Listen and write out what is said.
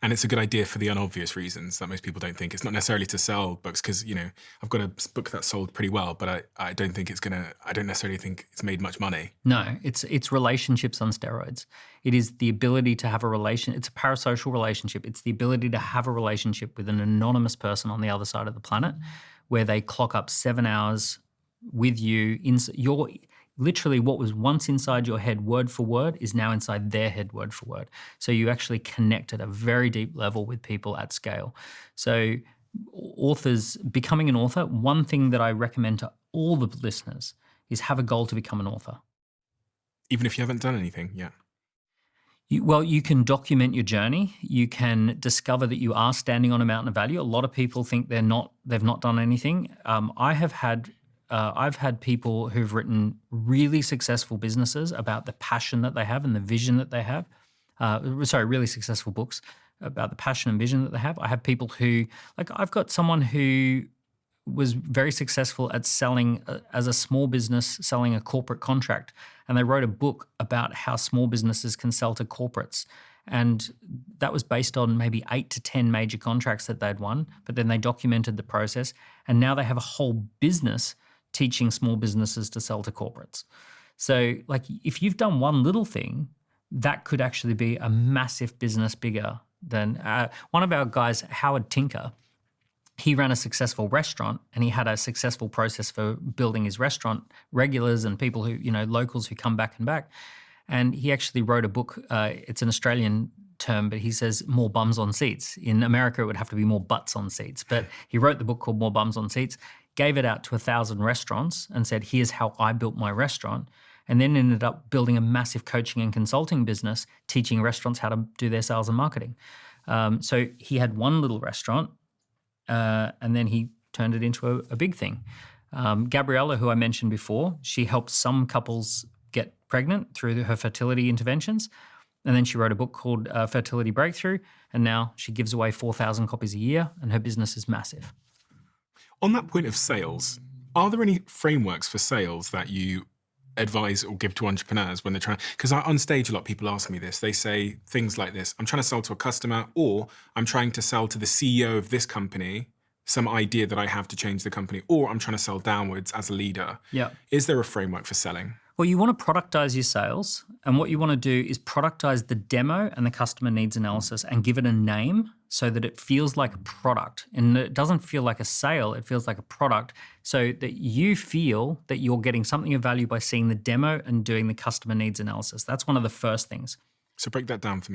And it's a good idea for the unobvious reasons that most people don't think. It's not necessarily to sell books because, I've got a book that sold pretty well, but I don't think I don't necessarily think it's made much money. No, it's relationships on steroids. It is the ability to have a relation. It's a parasocial relationship. It's the ability to have a relationship with an anonymous person on the other side of the planet, where they clock up 7 hours with you. Literally what was once inside your head word for word is now inside their head word for word. So you actually connect at a very deep level with people at scale. So authors, becoming an author, one thing that I recommend to all the listeners is have a goal to become an author. Even if you haven't done anything yet. You can document your journey. You can discover that you are standing on a mountain of value. A lot of people think they've not done anything. I've had people who've written really successful businesses about the passion that they have and the vision that they have. Really successful books about the passion and vision that they have. I have people who, I've got someone who was very successful at selling as a small business, selling a corporate contract. And they wrote a book about how small businesses can sell to corporates. And that was based on maybe 8 to 10 major contracts that they'd won, but then they documented the process. And now they have a whole business teaching small businesses to sell to corporates. So if you've done one little thing, that could actually be a massive business bigger than one of our guys, Howard Tinker. He ran a successful restaurant and he had a successful process for building his restaurant, regulars and people who, locals who come back and back. And he actually wrote a book. It's an Australian term, but he says more bums on seats. In America, it would have to be more butts on seats. But he wrote the book called More Bums on Seats, gave it out to 1,000 restaurants and said, here's how I built my restaurant. And then ended up building a massive coaching and consulting business, teaching restaurants how to do their sales and marketing. So he had one little restaurant, and then he turned it into a big thing. Gabriella, who I mentioned before, she helped some couples get pregnant through her fertility interventions. And then she wrote a book called Fertility Breakthrough. And now she gives away 4,000 copies a year and her business is massive. On that point of sales, are there any frameworks for sales that you advise or give to entrepreneurs when they're trying? Because on stage, a lot of people ask me this. They say things like this: I'm trying to sell to a customer, or I'm trying to sell to the CEO of this company some idea that I have to change the company, or I'm trying to sell downwards as a leader. Yeah. Is there a framework for selling? Well, you want to productize your sales, and what you want to do is productize the demo and the customer needs analysis and give it a name so that it feels like a product. And it doesn't feel like a sale, it feels like a product, so that you feel that you're getting something of value by seeing the demo and doing the customer needs analysis. That's one of the first things. So break that down for me.